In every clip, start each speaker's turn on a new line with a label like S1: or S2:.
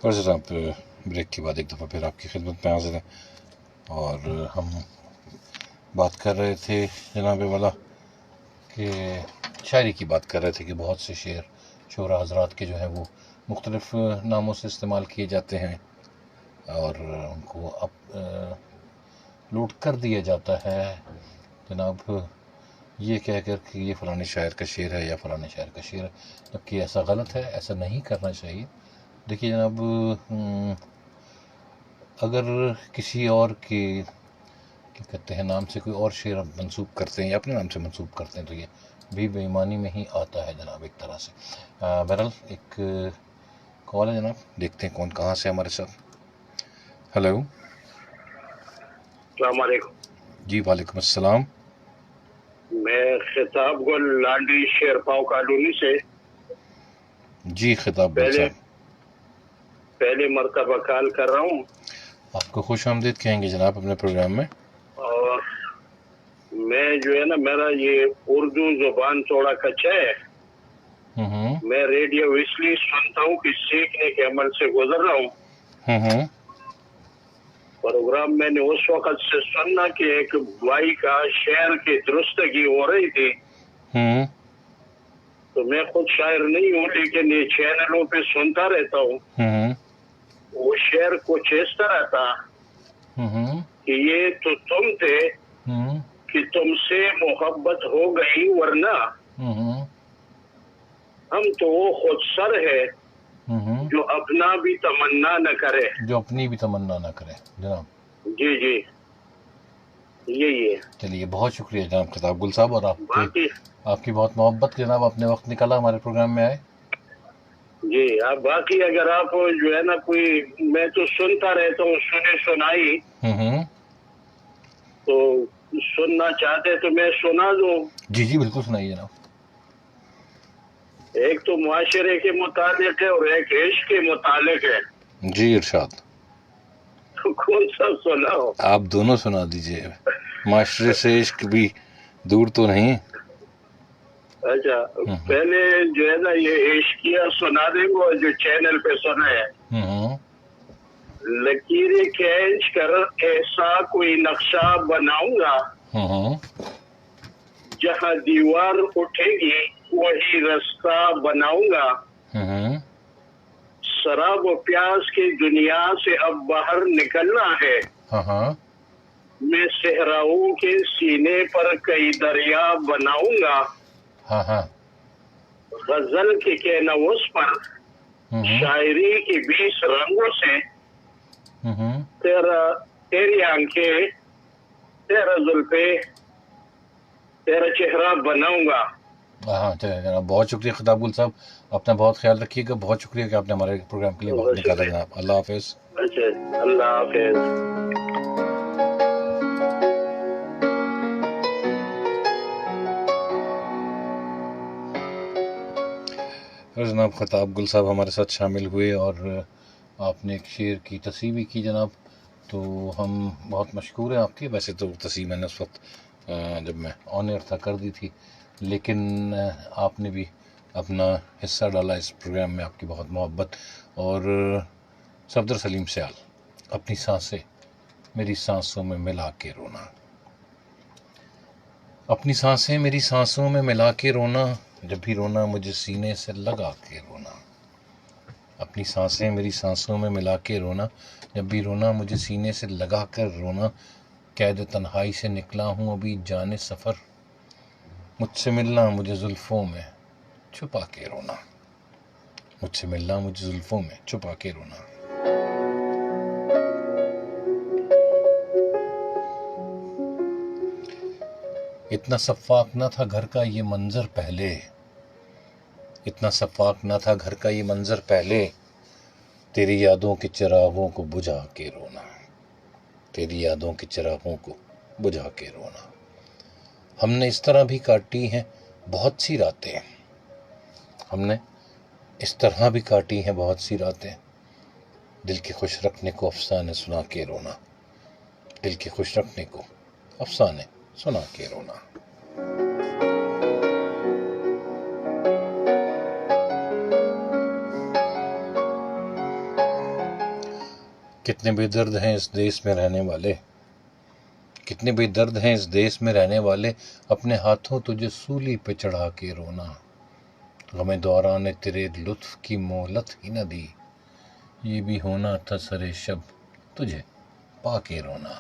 S1: اور جناب بریک کے بعد ایک دفعہ پھر آپ کی خدمت میں حاضر ہیں، اور ہم بات کر رہے تھے جناب والا کہ شاعری کی بات کر رہے تھے کہ بہت سے شعراء حضرات کے جو ہیں وہ مختلف ناموں سے استعمال کیے جاتے ہیں اور ان کو اب لوٹ کر دیا جاتا ہے جناب یہ کہہ کر کہ یہ فلانے شاعر کا شعر ہے یا فلانے شاعر کا شعر ہے، جبکہ ایسا غلط ہے، ایسا نہیں کرنا چاہیے۔ دیکھیے جناب، اگر کسی اور کے کیا کہتے ہیں نام سے کوئی اور شعر منسوب کرتے ہیں یا اپنے نام سے منسوب کرتے ہیں تو یہ بھی بے ایمانی میں ہی آتا ہے جناب ایک طرح سے۔ بہرحال ایک کال ہے جناب، دیکھتے ہیں کون کہاں سے ہمارے ساتھ۔ ہلو،
S2: السلام علیکم۔
S1: جی وعلیکم السلام۔
S2: میں خطاب گل لانڈری شیر پاؤ کالونی سے
S1: جی خطاب گل صاحب،
S2: پہلے مرتبہ کال کر رہا ہوں،
S1: آپ کو خوش آمدید کہیں گے جناب اپنے پروگرام میں۔
S2: اور میں جو ہے نا میرا یہ اردو زبان تھوڑا کچا ہے، میں ریڈیو اس لیے سنتا ہوں کہ سیکھنے کے عمل سے گزر رہا ہوں۔ پروگرام میں نے اس وقت سے سننا کہ ایک بھائی کا شعر کی درستگی ہو رہی تھی، تو میں خود شاعر نہیں ہوں لیکن یہ چینلوں پہ سنتا رہتا ہوں۔ وہ شعر کچھ اس طرح تھا کہ یہ تو تم تھے کہ تم سے محبت ہو گئی، ورنہ ہم تو وہ خود سر ہے جو اپنا بھی تمنا نہ کرے،
S1: جو اپنی بھی تمنا نہ کرے جناب۔
S2: جی جی یہی ہے۔
S1: چلیے بہت شکریہ جناب خطاب گل صاحب، اور
S2: باقی
S1: آپ کی بہت محبت کہ جناب اپنے وقت نکالا ہمارے پروگرام میں آئے۔
S2: جی آپ باقی اگر آپ جو ہے نا کوئی، میں تو سنتا رہتا ہوں سنے سنائی، تو سننا چاہتے تو میں سنا دوں۔
S1: جی جی بالکل سنائیے جناب۔
S2: ایک تو معاشرے کے متعلق ہے اور ایک عشق کے متعلق ہے،
S1: جی ارشاد،
S2: تو کون سا سناؤ؟
S1: آپ دونوں سنا دیجئے، معاشرے سے عشق بھی دور تو نہیں۔
S2: اچھا پہلے جو ہے نا یہ عشقیہ سنا دیں گے جو چینل پہ سنا ہے۔ لکیریں کھینچ کر ایسا کوئی نقشہ بناؤں گا، جہاں دیوار اٹھے گی وہی رستہ بناؤں گا، شراب و پیاس کی دنیا سے اب باہر نکلنا ہے، میں صحراؤں کے سینے پر کئی دریا بناؤں گا، غزل کے کینوس پر شاعری کی 20 رنگوں سے تیری آنکھیں، تیرا زلفے، تیرا چہرہ بناؤں گا۔
S1: ہاں چلے جناب، بہت شکریہ خطاب گل صاحب، اپنا بہت خیال رکھیے گا، بہت شکریہ کہ آپ نے ہمارے پروگرام کے لیے وقت نکالا جناب۔ اللہ حافظ۔
S2: اچھا اللہ حافظ۔
S1: جناب خطاب گل صاحب ہمارے ساتھ شامل ہوئے اور آپ نے ایک شعر کی تصحیح بھی کی جناب، تو ہم بہت مشکور ہیں آپ کے۔ ویسے تو تصحیح میں نے اس وقت جب میں آن ایئر تھا کر دی تھی، لیکن آپ نے بھی اپنا حصہ ڈالا اس پروگرام میں، آپ کی بہت محبت۔ اور صفدر سلیم سیال، اپنی سانسیں میری سانسوں میں ملا کے رونا، اپنی سانسیں میری سانسوں میں ملا کے رونا، جب بھی رونا مجھے سینے سے لگا کے رونا، اپنی سانسیں میری سانسوں میں ملا کے رونا، جب بھی رونا مجھے سینے سے لگا کر رونا، قید تنہائی سے نکلا ہوں ابھی جانے سفر، مجھ سے ملنا مجھے زلفوں میں چھپا کے رونا، مجھ سے ملنا مجھے زلفوں میں چھپا کے رونا۔ اتنا شفاف نہ تھا گھر کا یہ منظر پہلے، اتنا شفاف نہ تھا گھر کا یہ منظر پہلے، تیری یادوں کے چراغوں کو بجھا کے رونا، تیری یادوں کے چراغوں کو بجھا کے رونا۔ ہم نے اس طرح بھی کاٹی ہیں بہت سی راتیں، ہم نے اس طرح بھی کاٹی ہیں بہت سی راتیں، دل کے خوش رکھنے کو افسانے سنا کے رونا، دل کے خوش رکھنے کو افسانے سنا کے رونا۔ کتنے بے درد ہیں اس دیس میں رہنے والے، کتنے بے درد ہیں اس دیس میں رہنے والے، اپنے ہاتھوں تجھے سولی پہ چڑھا کے رونا، غم دوران تیرے لطف کی مہلت ہی نہ دی، یہ بھی ہونا تھا سرے شب تجھے پا کے رونا،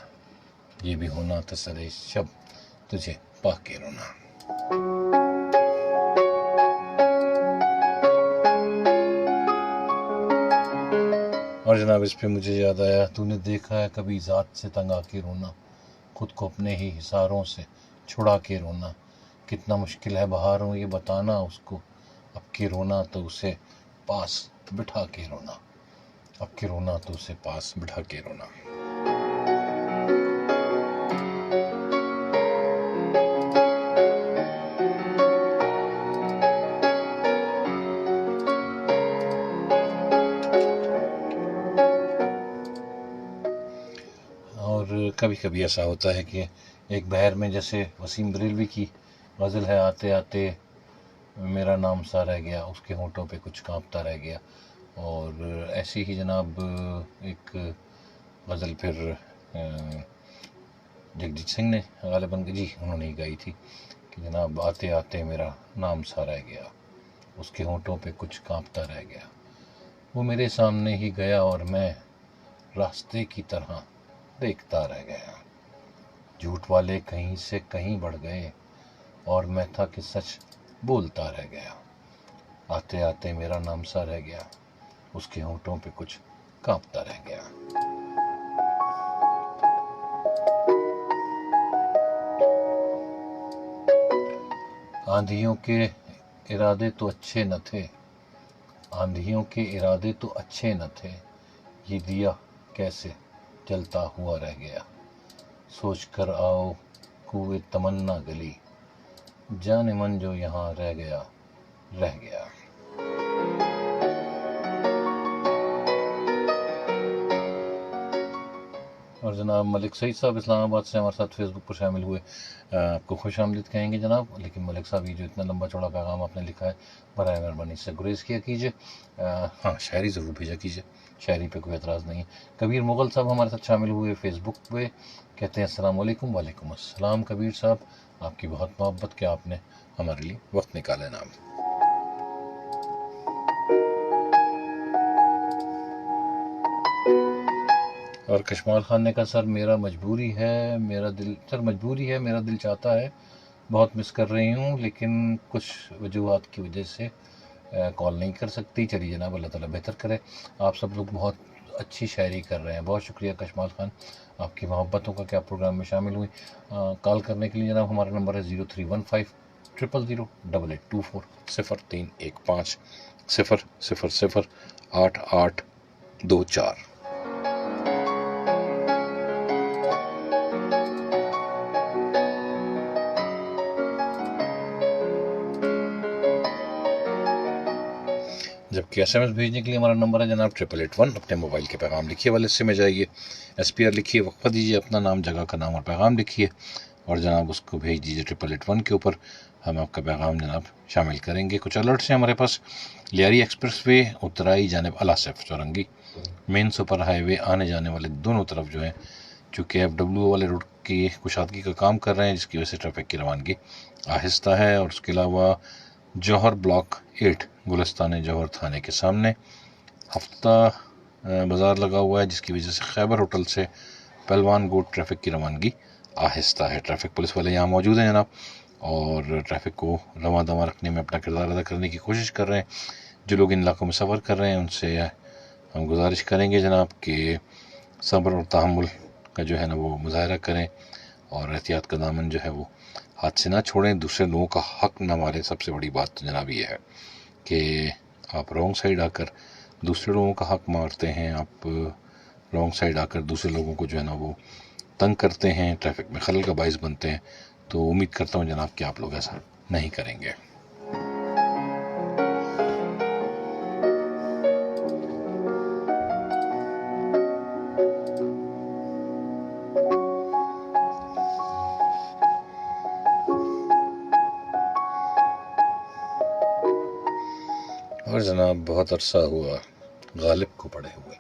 S1: یہ بھی ہونا تھا سرے شب تجھے پا کے رونا۔ اور جناب اس پہ مجھے یاد آیا، تو نے دیکھا ہے کبھی ذات سے تنگ آ کے رونا، خود کو اپنے ہی حصاروں سے چھڑا کے رونا، کتنا مشکل ہے بہاروں یہ بتانا اس کو، اب کے رونا تو اسے پاس بٹھا کے رونا، اب کے رونا تو اسے پاس بٹھا کے رونا۔ اور کبھی کبھی ایسا ہوتا ہے کہ ایک بہر میں، جیسے وسیم بریلوی کی غزل ہے، آتے آتے میرا نام سا رہ گیا، اس کے ہونٹوں پہ کچھ کانپتا رہ گیا، اور ایسی ہی جناب ایک غزل پھر جگجیت سنگھ نے غالباً جی انہوں نے ہی گائی تھی کہ جناب آتے آتے میرا نام سا رہ گیا، اس کے ہونٹوں پہ کچھ کانپتا رہ گیا، وہ میرے سامنے ہی گیا اور میں راستے کی طرح دیکھتا رہ گیا، جھوٹ والے کہیں سے کہیں بڑھ گئے اور میں تھا کہ سچ بولتا رہ گیا، آتے آتے میرا نام سا رہ گیا، اس کے ہونٹوں پہ کچھ کانپتا رہ گیا۔ آندھیوں کے ارادے تو اچھے نہ تھے، آندھیوں کے ارادے تو اچھے نہ تھے، یہ دیا کیسے جلتا ہوا رہ گیا، سوچ کر آؤ کوئے تمنا گلی، جان من جو یہاں رہ گیا رہ گیا۔ اور جناب ملک سعید صاحب اسلام آباد سے ہمارے ساتھ فیس بک پر شامل ہوئے، آپ کو خوش آمدید کہیں گے جناب، لیکن ملک صاحب یہ جو اتنا لمبا چوڑا پیغام آپ نے لکھا ہے، برائے مہربانی سے گریز کیا کیجیے، ہاں شاعری ضرور بھیجا کیجیے، شاعری پہ کوئی اعتراض نہیں ہے۔ کبیر مغل صاحب ہمارے ساتھ شامل ہوئے فیس بک پہ، کہتے ہیں السلام علیکم۔ وعلیکم السلام کبیر صاحب، آپ کی بہت محبت کہ آپ نے ہمارے لیے وقت نکالا جناب۔ اور کشمال خان نے کہا سر میرا مجبوری ہے، میرا دل چاہتا ہے، بہت مس کر رہی ہوں، لیکن کچھ وجوہات کی وجہ سے کال نہیں کر سکتی۔ چلیے جناب، اللہ تعالیٰ بہتر کرے۔ آپ سب لوگ بہت اچھی شاعری کر رہے ہیں، بہت شکریہ کشمال خان، آپ کی محبتوں کا کیا پروگرام میں شامل ہوئی۔ کال کرنے کے لیے جناب ہمارا نمبر ہے 0315008824 0315 0008824۔ جبکہ ایس ایم ایس بھیجنے کے لیے ہمارا نمبر ہے جناب 8881۔ اپنے موبائل کے پیغام لکھیے، والے سے میں جائیے، ایس پی آر لکھیے، وقفہ دیجیے، اپنا نام، جگہ کا نام اور پیغام لکھیے، اور جناب اس کو بھیج دیجیے 8881 کے اوپر، ہم آپ کا پیغام جناب شامل کریں گے۔ کچھ الرٹس ہیں ہمارے پاس۔ لیاری ایکسپریس وے اترائی جانب الاسف چورنگی، مین سپر ہائی وے آنے جانے والے دونوں طرف جو ہیں، چونکہ ایف ڈبلیو والے روڈ کی کشادگی کا کام کر رہے ہیں، جس کی وجہ سے ٹریفک کی روانگی آہستہ ہے۔ اور اس کے علاوہ جوہر بلاک 8 گلستان جوہر تھانے کے سامنے ہفتہ بازار لگا ہوا ہے، جس کی وجہ سے خیبر ہوٹل سے پہلوان گوٹ ٹریفک کی روانگی آہستہ ہے۔ ٹریفک پولیس والے یہاں موجود ہیں جناب، اور ٹریفک کو رواں دواں رکھنے میں اپنا کردار ادا کرنے کی کوشش کر رہے ہیں۔ جو لوگ ان علاقوں میں سفر کر رہے ہیں ان سے ہم گزارش کریں گے جناب کہ صبر اور تحمل کا جو ہے نا وہ مظاہرہ کریں، اور احتیاط کا دامن جو ہے وہ ہاتھ سے نہ چھوڑیں، دوسرے لوگوں کا حق نہ ماریں۔ سب سے بڑی بات تو جناب یہ ہے کہ آپ رانگ سائڈ آ کر دوسرے لوگوں کا حق مارتے ہیں، آپ رانگ سائڈ آ کر دوسرے لوگوں کو جو ہے نا وہ تنگ کرتے ہیں، ٹریفک میں خلل کا باعث بنتے ہیں۔ تو امید کرتا ہوں جناب کہ آپ لوگ ایسا نہیں کریں گے۔ اور جناب بہت عرصہ ہوا غالب کو پڑے ہوئے،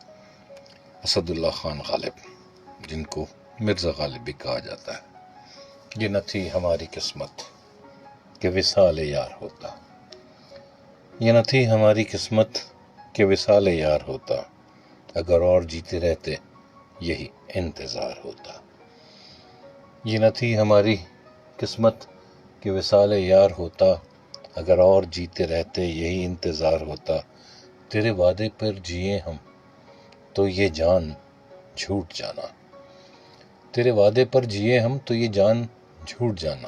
S1: اسد اللہ خان غالب، جن کو مرزا غالب بھی کہا جاتا ہے. یہ نہ تھی ہماری قسمت کہ وصال یار ہوتا، یہ نہ تھی ہماری قسمت کہ وصال یار ہوتا، اگر اور جیتے رہتے یہی انتظار ہوتا. یہ نہ تھی ہماری قسمت کہ وصال یار ہوتا، اگر اور جیتے رہتے یہی انتظار ہوتا. تیرے وعدے پر جیے ہم تو یہ جان جھوٹ جانا، تیرے وعدے پر جیے ہم تو یہ جان جھوٹ جانا.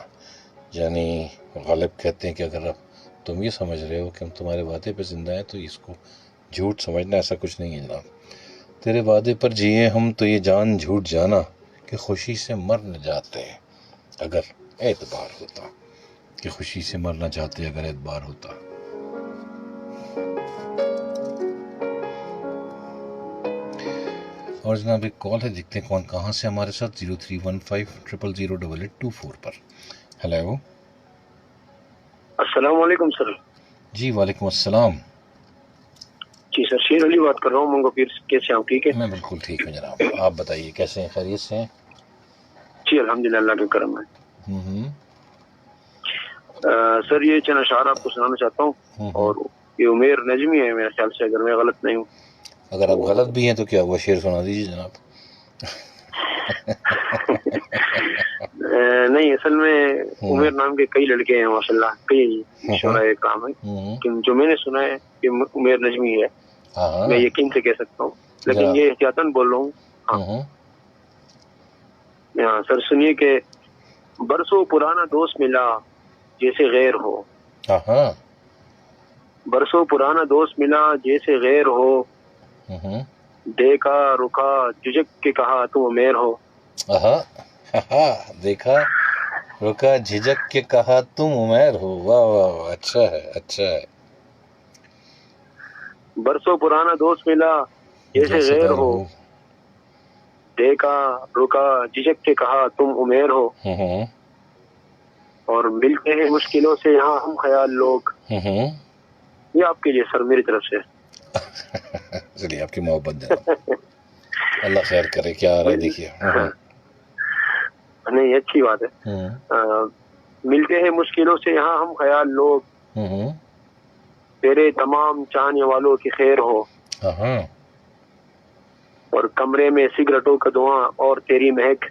S1: یعنی غالب کہتے ہیں کہ اگر تم یہ سمجھ رہے ہو کہ ہم تمہارے وعدے پہ زندہ ہیں تو اس کو جھوٹ سمجھنا، ایسا کچھ نہیں ہے جناب. تیرے وعدے پر جیے ہم تو یہ جان جھوٹ جانا، کہ خوشی سے مر نہ جاتے اگر اعتبار ہوتا، کہ خوشی سے مر نہ جاتے اگر اعتبار ہوتا. اور جناب ایک کال ہے، دیکھتے ہیں کون کہاں سے ہمارے ساتھ. 031500088824 پر. ہیلو.
S2: السلام علیکم سر.
S1: جی وعلیکم السلام.
S2: جی سر، شیر علی بات کر رہا ہوں منگو پیر. کیسے ہیں آپ؟ ٹھیک ہے؟
S1: میں بالکل ٹھیک ہوں جناب، آپ بتائیے کیسے ہیں، خیریت سے ہیں؟
S2: جی الحمدللہ، اللہ کا کرم ہے. سر یہ چند اشعار آپ کو سنانا چاہتا ہوں، اور یہ عمیر نجمی ہے میرے خیال سے، اگر میں غلط نہیں ہوں.
S1: اگر آپ غلط بھی ہیں تو کیا ہوا، شعر سنا دیجیے جناب.
S2: نہیں، اصل میں عمیر نام کے کئی لڑکے ہیں ماشاء اللہ، کئی شعراء کرام ہیں، لیکن جو میں نے سنا ہے کہ عمیر نجمی ہے، میں یقین سے کہہ سکتا ہوں، لیکن یہ احتیاطاً بول رہا ہوں. ہاں سر سنیے کہ برسوں پرانا دوست ملا جیسے غیر ہو، برسوں پرانا دوست ملا جیسے غیر ہو، دیکھا رکا جھجک کے کہا تم امیر ہو.
S1: دیکھا رکا جھجک کے کہا تم عمیر ہو. واہ واہ واہ، اچھا ہے اچھا ہے.
S2: برسوں پرانا دوست ملا جیسے غیر ہو، دیکھا رکا جھجک کے کہا تم امیر ہو، اور ملتے ہیں مشکلوں سے یہاں ہم خیال لوگ. یہ آپ کے لیے سر میری طرف سے.
S1: چلیے آپ کی محبت جناب، اللہ خیر کرے. کیا آ رہا ہے دیکھیے.
S2: نہیں اچھی بات ہے. ملتے ہیں مشکلوں سے یہاں ہم خیال لوگ، تیرے تمام چاہنے والوں کی خیر ہو، اور کمرے میں سگریٹوں کا دھواں اور تیری مہک.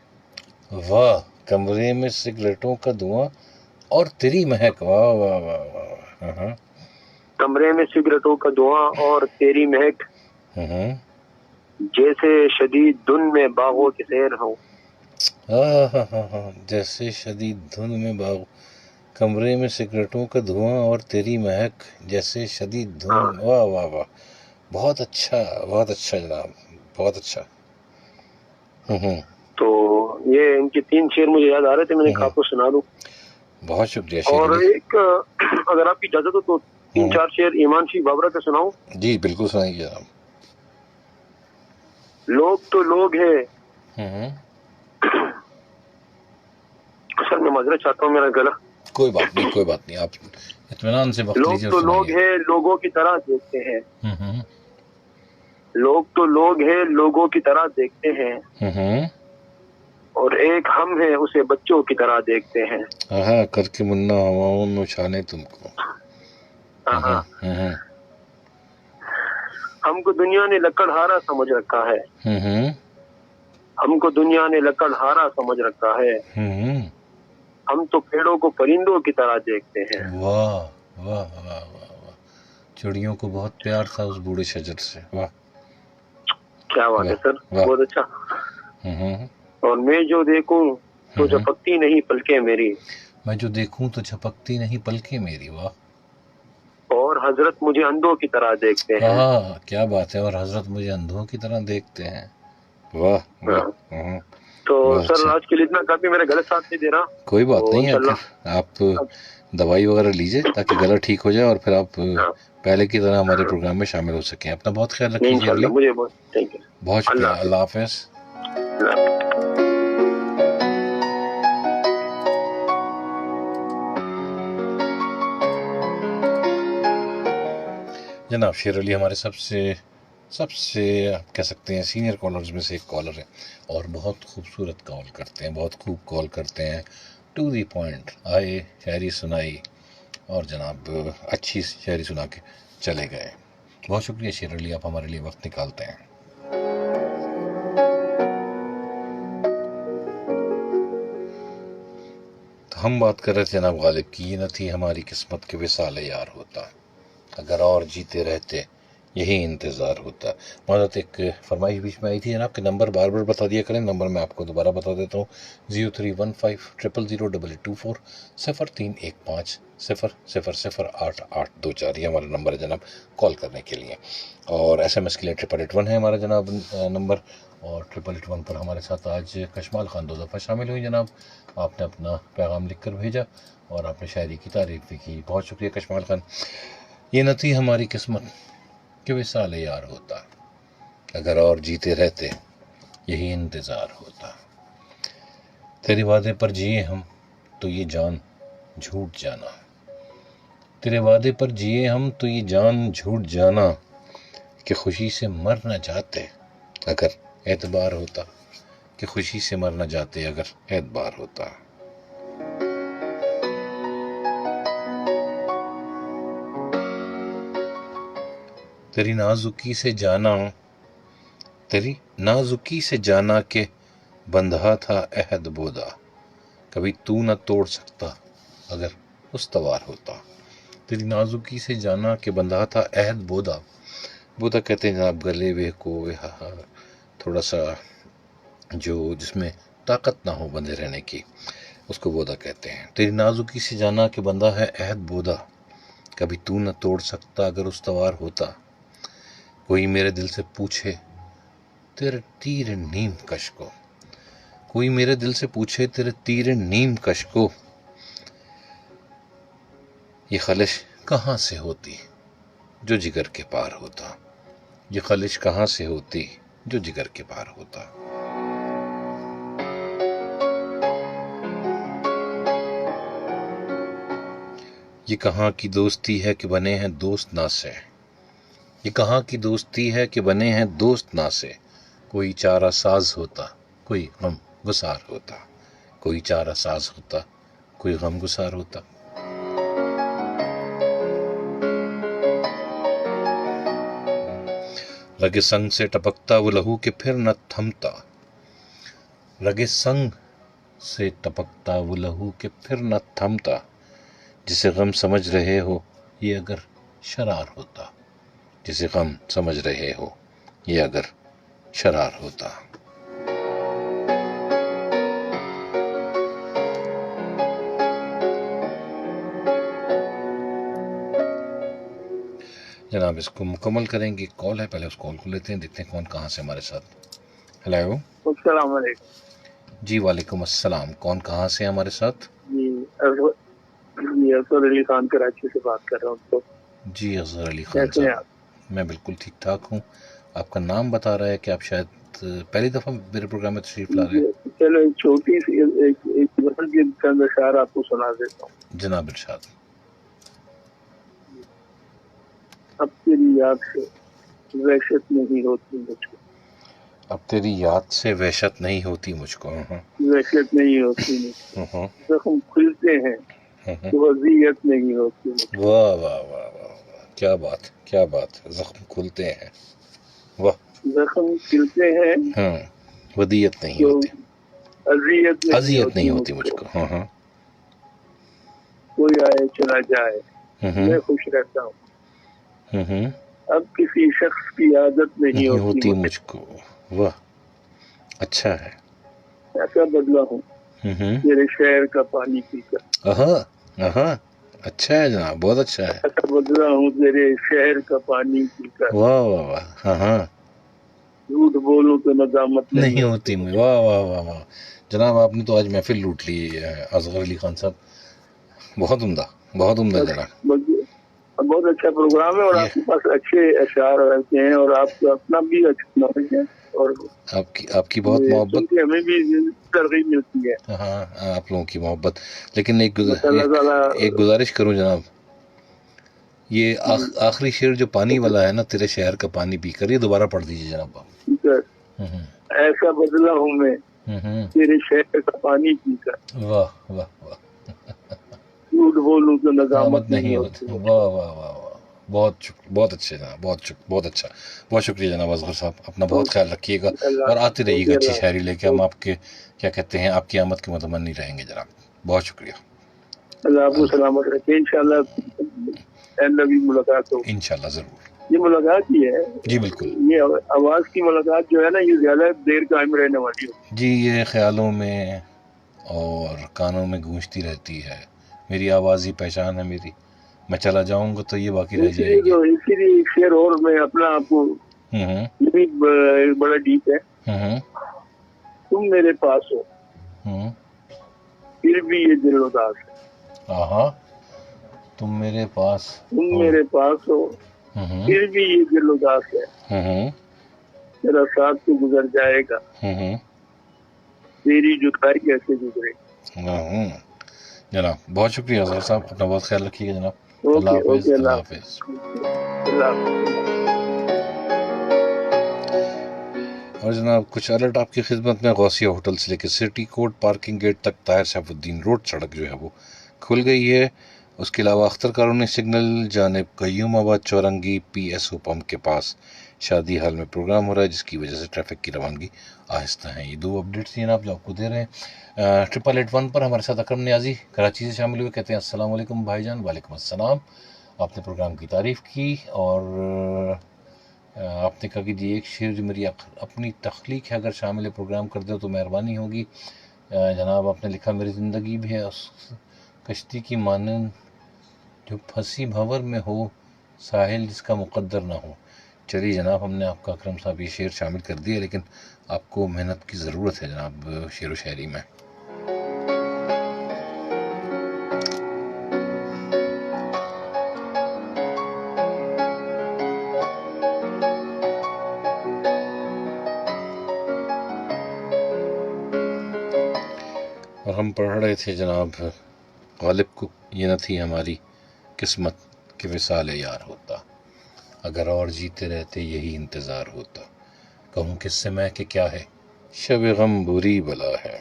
S1: واہ، کمرے میں سگریٹوں کا دھواں اور تیری مہک. واہ واہ واہ واہ.
S2: کمرے میں سگریٹوں کا دھواں اور تیری مہک، جیسے شدید دھن میں باغوں کی سیر ہو.
S1: جیسے شدید دھن میں باغ، کمرے میں سگریٹوں کا دھواں اور تیری مہک، جیسے شدید دھن. واہ واہ واہ، بہت اچھا بہت اچھا جناب، بہت اچھا.
S2: تو یہ ان کی 3 شعر مجھے یاد آ رہے تھے، میں نے کہا آپ کو سنا دوں.
S1: بہت شکریہ.
S2: اور ایک اگر آپ کی اجازت ہو تو 3-4 شعر ایمان شی بابرہ کے سناؤں؟
S1: جی بالکل سنائیے جناب.
S2: لوگ تو لوگ ہے. سر میں معذرت چاہتا ہوں، میرا گلا.
S1: کوئی بات نہیں کوئی بات نہیں، آپ اطمینان سے وقت لیجیے.
S2: لوگ تو لوگ ہے لوگوں کی طرح دیکھتے ہیں، لوگ تو لوگ ہیں لوگوں کی طرح دیکھتے ہیں، اور ایک ہم ہے اسے بچوں کی طرح دیکھتے ہیں.
S1: کر کے منا ہواؤں میں اچھانے تم کو.
S2: ہم کو دنیا نے لکڑ ہارا سمجھ رکھا ہے، ہم کو دنیا نے لکڑ ہارا سمجھ رکھا ہے، ہم تو پیڑوں کو پرندوں کی طرح دیکھتے ہیں.
S1: واہ واہ واہ واہ، چڑیوں کو بہت پیار تھا اس بوڑھے شجر سے. واہ
S2: کیا بات ہے سر، بہت اچھا. اور میں جو دیکھوں تو جھپکتی نہیں پلکیں میری،
S1: میں جو دیکھوں تو جھپکتی نہیں پلکیں میری. واہ.
S2: اور حضرت مجھے اندھوں کی طرح دیکھتے ہیں.
S1: کیا بات ہے، اور حضرت مجھے اندھوں کی طرح دیکھتے ہیں. واہ واہ.
S2: تو سر آج کے لیے اتنا کافی، میرا غلط ساتھ نہیں دے رہا.
S1: کوئی بات نہیں ہے، آپ دوائی وغیرہ لیجیے تاکہ گلا ٹھیک ہو جائے اور پھر آپ پہلے کی طرح ہمارے پروگرام میں شامل ہو سکیں. اپنا بہت خیال رکھیے.
S2: مجھے
S1: بہت شکریہ. اللہ حافظ. جناب شیر علی ہمارے سب سے سب سے آپ کہہ سکتے ہیں سینئر کالرز میں سے ایک کالر ہے، اور بہت خوبصورت کال کرتے ہیں، بہت خوب کال کرتے ہیں، ٹو دی پوائنٹ آئے، شاعری سنائی اور جناب اچھی شاعری سنا کے چلے گئے۔ بہت شکریہ شیر علی، آپ ہمارے لیے وقت نکالتے ہیں۔ تو ہم بات کر رہے تھے جناب غالب کی، یہ نہ تھی ہماری قسمت کے وصال یار ہوتا، اگر اور جیتے رہتے یہی انتظار ہوتا۔ معذرت ایک فرمائش بیچ میں آئی تھی جناب کہ نمبر بار بار بتا دیا کریں، نمبر میں آپ کو دوبارہ بتا دیتا ہوں، 0315000240 0315 0008824 یہ ہمارا نمبر ہے جناب کال کرنے کے لیے، اور ایس ایم ایس کے لیے 8881 ہے ہمارا جناب نمبر، اور 8881 پر ہمارے ساتھ آج کشمال خان 2 دفعہ شامل ہوئی جناب، آپ نے اپنا پیغام لکھ کر بھیجا اور آپ نے شاعری کی تعریف بھی کی، بہت شکریہ کشمال خان۔ یہ نہ تھی ہماری قسمت کہ وصال یار ہوتا، اگر اور جیتے رہتے یہی انتظار ہوتا، تیرے وعدے پر جیے ہم تو یہ جان جھوٹ جانا، تیرے وعدے پر جیے ہم تو یہ جان جھوٹ جانا، کہ خوشی سے مر نہ جاتے اگر اعتبار ہوتا، کہ خوشی سے مر نہ جاتے اگر اعتبار ہوتا۔ تیری نازکی سے جانا، تیری نازکی سے جانا کہ بندھا تھا عہد بودا، کبھی تو نہ توڑ سکتا اگر استوار ہوتا۔ تیری نازکی سے جانا کہ بندھا تھا عہد بودا، بودا کہتے ہیں جناب گلے وے کو تھوڑا سا جو جس میں طاقت نہ ہو بندھے رہنے کی، اس کو بودا کہتے ہیں۔ تیری نازکی سے جانا کہ بندھا ہے عہد بودا، کبھی تو نہ توڑ سکتا اگر استوار ہوتا، کوئی میرے دل سے پوچھے تیرے تیر نیم کش کو، کوئی میرے دل سے پوچھے تیرے تیر نیم کش کو، یہ خلش کہاں سے ہوتی جو جگر کے پار ہوتا، یہ خلش کہاں سے ہوتی جو جگر کے پار ہوتا۔ یہ کہاں کی دوستی ہے کہ بنے ہیں دوست نا سے، یہ کہاں کی دوستی ہے کہ بنے ہیں دوست نا سے، کوئی چارہ ساز ہوتا کوئی غم گسار ہوتا، کوئی چارہ ساز ہوتا کوئی غم گسار ہوتا۔ رگ سنگ سے ٹپکتا وہ لہو کہ پھر نہ تھمتا، رگ سنگ سے ٹپکتا وہ لہو کہ پھر نہ تھمتا، جسے غم سمجھ رہے ہو یہ اگر شرار ہوتا، جسے غم سمجھ رہے ہو یہ اگر شرار ہوتا۔ جناب اس کو مکمل کریں گے، کال ہے، پہلے اس کال کو لیتے ہیں، دیکھتے ہیں کون کہاں سے ہمارے ساتھ۔ ہیلو،
S2: السلام علیکم۔
S1: جی وعلیکم السلام، کون کہاں سے ہمارے ساتھ؟
S2: جی اظہر علی خان کراچی سے بات کر رہا ہوں۔ تو
S1: جی اظہر علی خان
S2: کیسے ہیں
S1: صاحب، میں بالکل ٹھیک ٹھاک ہوں۔ آپ کا نام بتا رہا ہے کہ آپ شاید پہلی دفعہ میرے پروگرام میں تشریف لا رہے ہیں۔
S2: چلو ایک چھوٹی سی ایک غزل کی چند اشعار آپ کو سنا دیتا ہوں۔
S1: جناب ارشاد۔
S2: اب تیری یاد سے وحشت نہیں ہوتی مجھ کو،
S1: اب تیری یاد سے وحشت نہیں ہوتی مجھ کو،
S2: وحشت نہیں ہوتی مجھ کو، زخم کھلتے ہیں تو اذیت نہیں ہوتی مجھ کو۔
S1: واہ واہ واہ واہ واہ، کیا بات کیا بات، زخم کھلتے ہیں، واہ،
S2: زخم کھلتے ہیں
S1: ہاں، ودیت نہیں
S2: تو
S1: ہوتی، اذیت نہیں ہوتی
S2: مجھ
S1: مجھ کو، ہاں ہاں،
S2: کوئی آئے چلا جائے میں خوش رہتا ہوں، اب کسی شخص کی عادت نہیں ہوتی
S1: مجھ کو، واہ، اچھا ہے،
S2: ایسا بدلا ہوں تیرے شہر کا پانی پی کر،
S1: اچھا ہے جناب، بہت اچھا ہے،
S2: ایسا بدلا ہوں تیرے شہر کا پانی پی کر،
S1: واہ واہ واہ، ہاں،
S2: جھوٹ بولوں تو ندامت
S1: نہیں ہوتی مجھے، واہ واہ واہ واہ، جناب آپ نے تو آج محفل لوٹ لی ہے اصغر علی خان صاحب، بہت عمدہ جناب،
S2: بہت اچھا پروگرام ہے، اور آپ کے پاس اچھے اشعار رہتے ہیں، اور آپ کا اپنا بھی اچھا نالج ہے، اور
S1: آپ کی بہت محبت،
S2: ہمیں بھی ترغیب ملتی ہے۔
S1: ہاں آپ لوگوں کی محبت، لیکن ایک گزارش کروں جناب، یہ آخری شعر جو پانی والا ہے نا، تیرے شہر کا پانی پی کر، یہ دوبارہ پڑھ دیجیے جناب آپ.
S2: ایسا بدلا ہوں میں تیرے شہر کا پانی پی کر،
S1: واہ واہ واہ.
S2: جھوٹ بولوں تو ندامت
S1: نہیں ہوتی. واہ واہ واہ واہ. بہت اچھے جناب، بہت اچھا. بہت شکریہ جناب اصغر صاحب، اپنا بہت خیال رکھیے گا اور آتے رہیے گا اچھی شاعری لے کے. ہم آپ کے کیا کہتے ہیں، آپ کی آمد کے متمنی رہیں گے جناب. بہت شکریہ.
S2: اللہ آپ کو سلامت رکھے. انشاءاللہ نبی ملاقات ہو.
S1: انشاءاللہ ضرور.
S2: یہ ملاقات ہی ہے
S1: جی بالکل.
S2: یہ آواز کی ملاقات جو ہے نا، یہ زیادہ دیر قائم رہنے والی ہے.
S1: جی یہ خیالوں میں اور کانوں میں گونجتی رہتی ہے. میری آواز ہی پہچان ہے میری. میں چلا جاؤں گا تو یہ باقی رہ جائے گی.
S2: اسی لیے ایک شعر اور میں اپنا آپ کو، یہ بھی بڑا ڈیپ ہے. تم میرے پاس ہو پھر بھی یہ دل اداس ہے.
S1: تم میرے پاس
S2: ہو پھر بھی یہ دل اداس ہے. تیرا ساتھ تو گزر جائے گا، تیری جدائی کیسے گزرے.
S1: جناب بہت شکریہ اظہر صاحب، اپنا بہت خیال رکھیے گا جناب. اللہ حافظ. اللہ حافظ. اور جناب کچھ الرٹ آپ کی خدمت میں. غوثیہ ہوٹل سے لے کے سٹی کوٹ پارکنگ گیٹ تک طاہر سیف الدین روڈ سڑک جو ہے وہ کھل گئی ہے. اس کے علاوہ اختر کالونی سگنل جانب قیوم آباد چورنگی پی ایس او پمپ کے پاس شادی حال میں پروگرام ہو رہا ہے، جس کی وجہ سے ٹریفک کی روانگی آہستہ ہے. یہ 2 اپڈیٹس جناب جو آپ کو دے رہے ہیں. 8881 پر ہمارے ساتھ اکرم نیازی کراچی سے شامل ہوئے، کہتے ہیں السلام علیکم بھائی جان. وعلیکم السلام. آپ نے پروگرام کی تعریف کی اور آپ نے کہا کہ جی ایک شعر جو میری اپنی تخلیق ہے، اگر شامل پروگرام کر دو تو مہربانی ہوگی. جناب آپ نے لکھا میری زندگی بھی ہے اس کشتی کی مانند جو پھنسی بھنور میں ہو، ساحل جس کا مقدر نہ ہو. چلیے جناب، ہم نے آپ کا اکرم صاحب یہ شعر شامل کر دیا، لیکن آپ کو محنت کی ضرورت ہے جناب شعر و شاعری میں. اور ہم پڑھ رہے تھے جناب غالب کو، یہ نہ تھی ہماری قسمت کہ وصال یار ہوتا، اگر اور جیتے رہتے یہی انتظار ہوتا. کہوں کس سے میں کہ کیا ہے شب غم بری بلا ہے،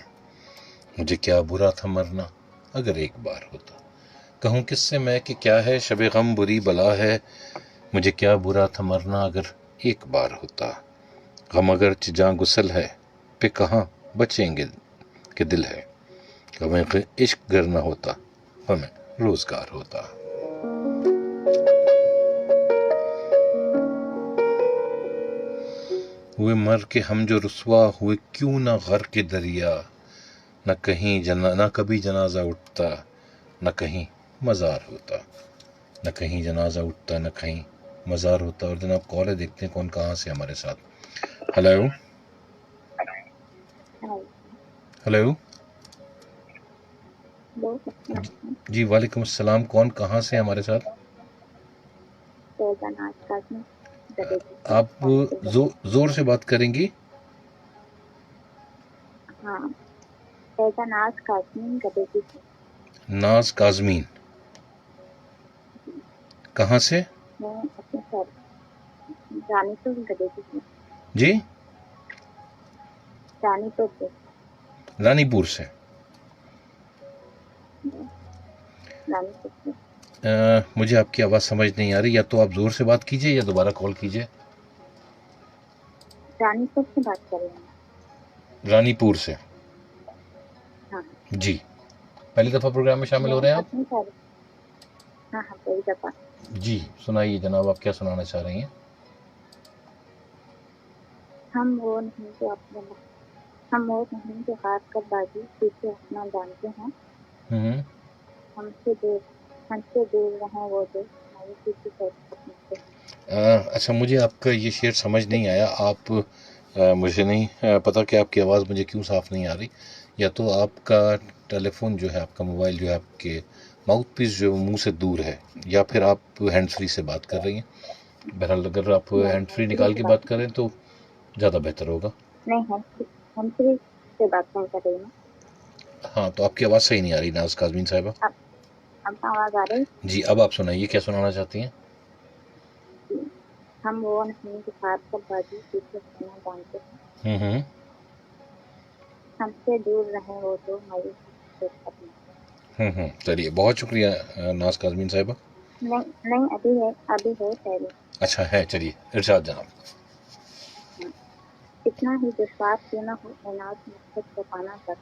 S1: مجھے کیا برا تھا مرنا اگر ایک بار ہوتا. کہوں کس سے میں کہ کیا ہے شب غم بری بلا ہے، مجھے کیا برا تھا مرنا اگر ایک بار ہوتا. غم اگرچہ جاں گسل ہے پہ کہاں بچیں گے کہ دل ہے، ہمیں عشق گر نہ ہوتا ہمیں روزگار ہوتا. ہوئے مر کے ہم جو رسوا ہوئے کیوں نہ غرق دریا، نہ کبھی جنازہ اٹھتا نہ کہیں مزار ہوتا. نہ کہیں جنازہ اٹھتا نہ کہیں مزار ہوتا. اور جناب کال ہے، دیکھتے ہیں کون کہاں سے ہمارے ساتھ. Hello hello. جی وعلیکم السلام. کون کہاں سے ہمارے ساتھ؟ آپ زور سے بات کریں گی؟ ناز کاظمین کہاں سے؟ جی رانی پور سے. مجھے آپ کی آواز سمجھ نہیں آ رہی، یا تو آپ زور سے بات کیجئے یا دوبارہ کال کیجئے.
S3: رانی پور سے بات کر رہے ہیں.
S1: رانی پور سے. جی پہلی دفعہ پروگرام میں شامل ہو رہے ہیں آپ؟
S3: ہاں پہلی دفعہ.
S1: جی سنائیے جناب، آپ کیا سنانا چاہ رہی ہیں؟
S3: ہم وہ نہیں جو ہاتھ کر بازی پیچھے اپنا جانتے ہیں، ہم سے دور رہیں وہ دو مایوسی کی طرف.
S1: اچھا مجھے آپ کا یہ شعر سمجھ نہیں آیا. آپ مجھے نہیں پتا کہ آپ کی آواز مجھے کیوں صاف نہیں آ رہی. یا تو آپ کا ٹیلی فون جو ہے، آپ کا موبائل جو ہے، آپ کے ماؤتھ پیس جو منہ سے دور ہے، یا پھر آپ ہینڈ فری سے بات کر رہی ہیں. بہرحال اگر آپ ہینڈ فری نکال کے بات کریں تو زیادہ بہتر ہوگا.
S3: نہیں ہینڈ فری سے بات نہیں کر رہی ہوں.
S1: ہاں تو آپ کی آواز صحیح نہیں آ رہی ناز کاظمین صاحبہ.
S3: اب آواز آ رہی؟
S1: جی اب آپ سنائیے کیا سنانا چاہتی ہیں؟
S3: ہم وہ نہیں جو ہاتھ پر بازی پیچھے رہنا جانتے ہیں، ہم سے دور رہیں وہ تو مایوس اپنا۔
S1: چلیے بہت شکریہ ناز کاظمین صاحبہ۔
S3: نہیں ابھی ہے پہلے۔
S1: اچھا ہے، چلیے ارشاد جناب۔
S3: کتنا ہی دشوار کیوں نہ ہو اعنات مقصد کو پانا تک،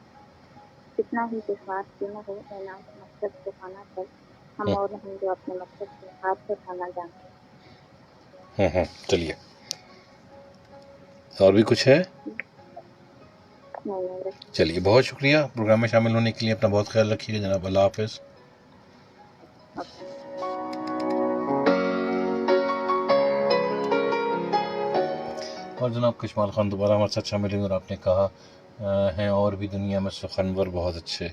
S3: کتنا ہی دشوار کیوں نہ ہو اعنات مقصد کو پانا تک، ہم اور نہیں جو اپنے مقصد کو ہاتھ سے کھانا جانتے ہیں۔
S1: چلیے اور بھی کچھ ہے؟
S3: نہیں،
S1: چلیے بہت شکریہ پروگرام میں شامل ہونے کے لیے، اپنا بہت خیال رکھیے گا جناب، اللہ حافظ۔ اور جناب کشمال خان دوبارہ ہمارے ساتھ شامل ہوئے اور آپ نے کہا ہیں اور بھی دنیا میں سخنور بہت اچھے،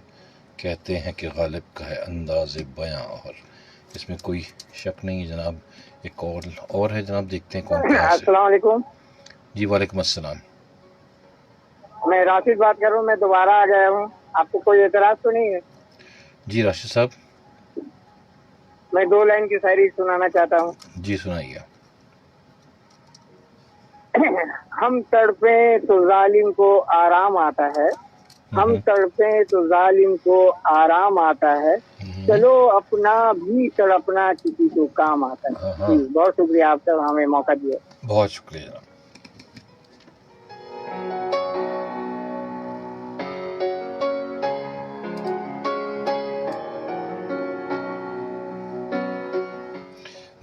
S1: کہتے ہیں کہ غالب کا ہے انداز بیاں، اور اس میں کوئی شک نہیں ہے جناب۔ ایک اور ہے جناب، دیکھتے ہیں کون کہاں سے۔
S4: السلام علیکم
S1: جی وعلیکم السلام۔
S4: میں راشد بات کر رہا ہوں، میں دوبارہ آ گیا ہوں، آپ کو کوئی اعتراض تو نہیں ہے؟
S1: جی راشد صاحب۔
S4: میں 2 لائن کی شاعری سنانا چاہتا ہوں۔
S1: جی سنائیے۔
S4: ہم تڑپیں تو ظالم کو آرام آتا ہے، ہم تڑپیں تو ظالم کو آرام آتا ہے، چلو اپنا بھی تڑپنا کسی کو کام آتا ہے۔ جی بہت شکریہ آپ سے ہمیں موقع دیا۔
S1: بہت شکریہ جناب۔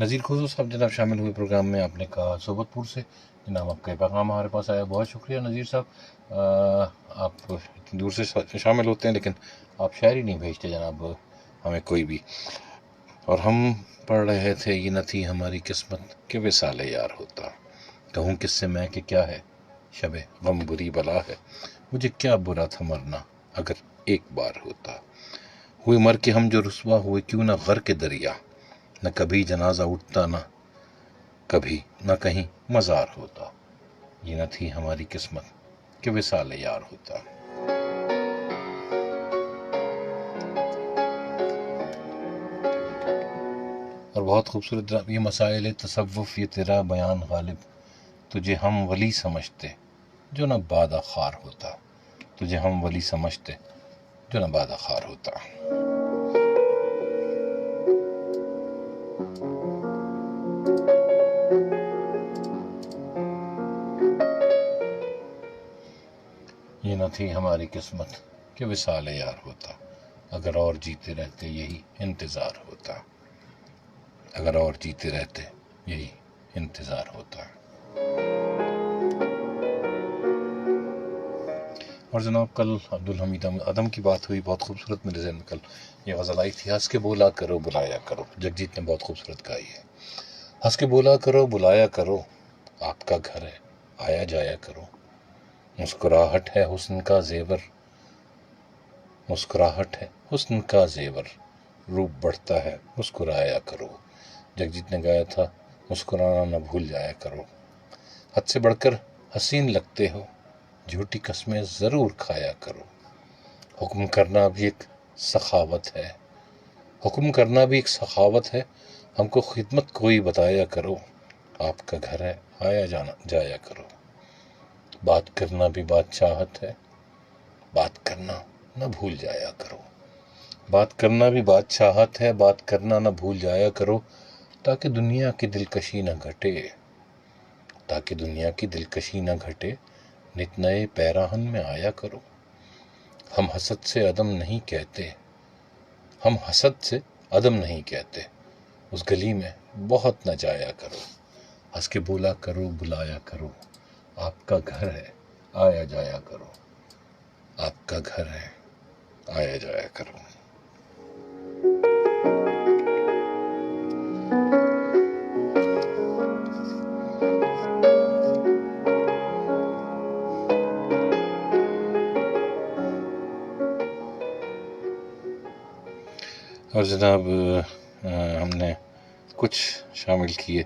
S1: نذیر خسرو صاحب جناب شامل ہوئے پروگرام میں، آپ نے کہا صحبت پور سے جناب، آپ کا پیغام ہمارے پاس آیا، بہت شکریہ نذیر صاحب۔ آپ اتنی دور سے شامل ہوتے ہیں لیکن آپ شاعری نہیں بھیجتے جناب ہمیں کوئی بھی، اور ہم پڑھ رہے تھے یہ نہ تھی ہماری قسمت کہ وصال یار ہوتا، کہوں کس سے میں کہ کیا ہے شب غم بری بلا ہے، مجھے کیا برا تھا مرنا اگر ایک بار ہوتا، ہوئے مر کے ہم جو رسوا ہوئے کیوں نہ غر کے دریا، نہ کبھی جنازہ اٹھتا نہ کبھی نہ کہیں مزار ہوتا، یہ نہ تھی ہماری قسمت کہ وصال یار ہوتا۔ اور بہت خوبصورت یہ مسائل تصوف، یہ تیرا بیان غالب، تجھے ہم ولی سمجھتے جو نہ بادہ خار ہوتا، تجھے ہم ولی سمجھتے جو نہ بادہ خار ہوتا۔ یہ نہ تھی ہماری قسمت کہ وصال یار ہوتا، اگر اور جیتے رہتے یہی انتظار ہوتا، اگر اور جیتے رہتے یہی انتظار ہوتا۔ اور جناب کل عبدالحمید ادم کی بات ہوئی، بہت خوبصورت میرے ذہن میں کل یہ غزل آئی تھی، ہنس کے بولا کرو بلایا کرو، جگجیت نے بہت خوبصورت گائی ہے۔ ہنس کے بولا کرو بلایا کرو، آپ کا گھر ہے آیا جایا کرو، مسکراہٹ ہے حسن کا زیور، مسکراہٹ ہے حسن کا زیور، روپ بڑھتا ہے مسکرایا کرو، جگجیت نے گایا تھا مسکرانا نہ بھول جایا کرو، حد سے بڑھ کر حسین لگتے ہو، جھوٹی قسمیں ضرور کھایا کرو، حکم کرنا بھی ایک سخاوت ہے، حکم کرنا بھی ایک سخاوت ہے، ہم کو خدمت کوئی بتایا کرو، آپ کا گھر ہے آیا جایا کرو، بات کرنا بھی بادشاہت ہے، بات کرنا نہ بھول جایا کرو، بات کرنا بھی بادشاہت ہے، بات کرنا نہ بھول جایا کرو، تاکہ دنیا کی دلکشی نہ گھٹے، تاکہ دنیا کی دلکشی نہ گھٹے، نت نئے پیراہن میں آیا کرو، ہم حسد سے عدم نہیں کہتے، ہم حسد سے عدم نہیں کہتے، اس گلی میں بہت نہ جایا کرو، ہنس کے بولا کرو بلایا کرو، آپ کا گھر ہے آیا جایا کرو، آپ کا گھر ہے آیا جایا کرو۔ اور جناب ہم نے کچھ شامل کیے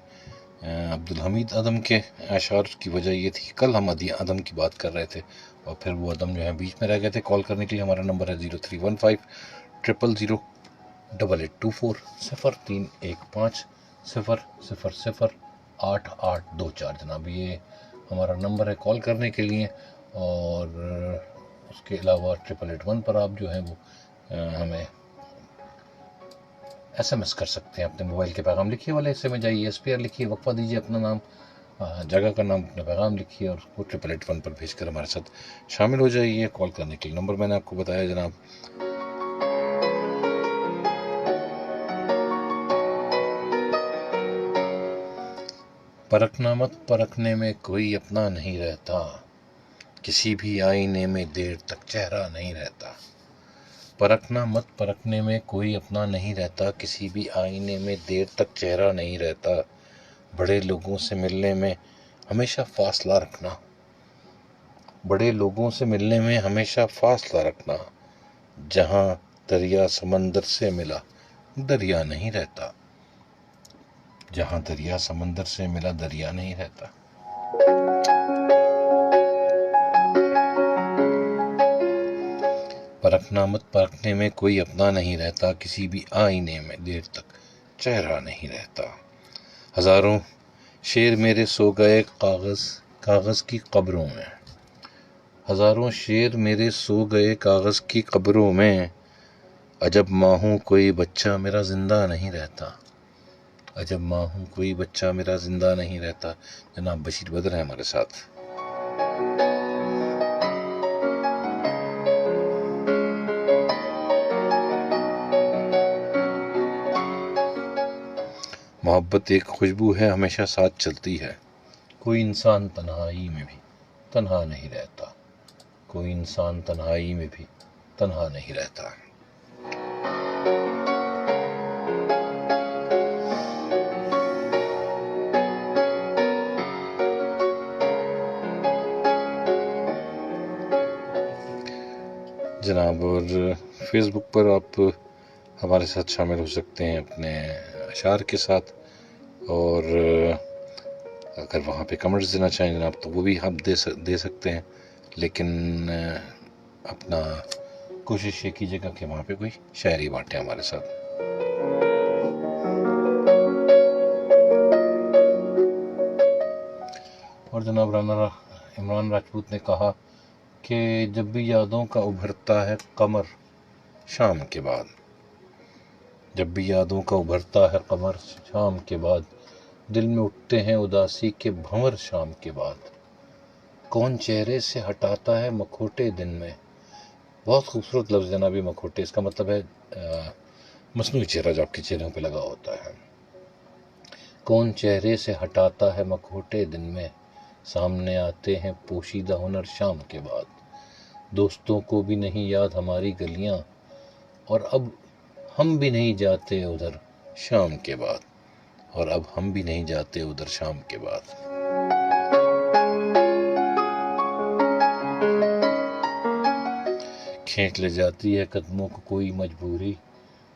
S1: عبدالحمید ادم کے اشعار کی وجہ یہ تھی کہ کل ہم ادم کی بات کر رہے تھے اور پھر وہ ادم جو ہے بیچ میں رہ گئے تھے۔ کال کرنے کے لیے ہمارا نمبر ہے 0315 000 8824 0315 0008824 جناب، یہ ہمارا نمبر ہے کال کرنے کے لیے. اور اس کے علاوہ 8881 پر آپ جو ہیں وہ ہمیں SMS کر سکتے ہیں. اپنے موبائل کے پیغام لکھیے والے حصے میں جائیے، SPR لکھیے، وقفہ دیجیے، اپنا نام، جگہ کا نام، اپنا پیغام لکھیے اور اس کو 8881 پر بھیج کر ہمارے ساتھ شامل ہو جائیے. کال کرنے کے لیے نمبر میں نے آپ کو بتایا جناب. پرکھنا مت، پرکھنے میں کوئی اپنا نہیں رہتا، کسی بھی آئینے میں دیر تک چہرہ نہیں رہتا. پرکھنا مت، پرکھنے میں کوئی اپنا نہیں رہتا، کسی بھی آئینے میں دیر تک چہرہ نہیں رہتا. بڑے لوگوں سے ملنے میں ہمیشہ فاصلہ رکھنا، بڑے لوگوں سے ملنے میں ہمیشہ فاصلہ رکھنا. جہاں دریا سمندر سے ملا دریا نہیں رہتا، جہاں دریا سمندر سے ملا دریا نہیں رہتا. پرکھنا مت، پرکھنے میں کوئی اپنا نہیں رہتا، کسی بھی آئینے میں دیر تک چہرہ نہیں رہتا. ہزاروں شعر میرے سو گئے کاغذ کی قبروں میں، ہزاروں شعر میرے سو گئے کاغذ کی قبروں میں. عجب ماں ہوں کوئی بچہ میرا زندہ نہیں رہتا، عجب ماں ہوں کوئی بچہ میرا زندہ نہیں رہتا. جناب بشیر بدر ہے ہمارے ساتھ. محبت ایک خوشبو ہے ہمیشہ ساتھ چلتی ہے، کوئی انسان تنہائی میں بھی تنہا نہیں رہتا، کوئی انسان تنہائی میں بھی تنہا نہیں رہتا. جناب اور فیس بک پر آپ ہمارے ساتھ شامل ہو سکتے ہیں اپنے اشعار کے ساتھ، اور اگر وہاں پہ کمنٹس دینا چاہیں جناب تو وہ بھی آپ دے سکتے ہیں، لیکن اپنا کوشش یہ کیجیے گا کہ وہاں پہ کوئی شاعری بانٹیں ہمارے ساتھ. اور جناب عمران راجپوت نے کہا کہ جب بھی یادوں کا ابھرتا ہے قمر شام کے بعد، جب بھی یادوں کا ابھرتا ہے قمر شام کے بعد، دل میں اٹھتے ہیں اداسی کے بھنور شام کے بعد. کون چہرے سے ہٹاتا ہے مکھوٹے دن میں. بہت خوبصورت لفظ جناب یہ مکھوٹے، اس کا مطلب ہے مصنوعی چہرہ جو آپ کے چہروں پہ لگا ہوتا ہے. کون چہرے سے ہٹاتا ہے مکھوٹے دن میں، سامنے آتے ہیں پوشیدہ ہنر شام کے بعد. دوستوں کو بھی نہیں یاد ہماری گلیاں، اور اب ہم بھی نہیں جاتے ادھر شام کے بعد، اور اب ہم بھی نہیں جاتے ادھر شام کے بعد. کھینچ لے جاتی ہے قدموں کو کوئی مجبوری،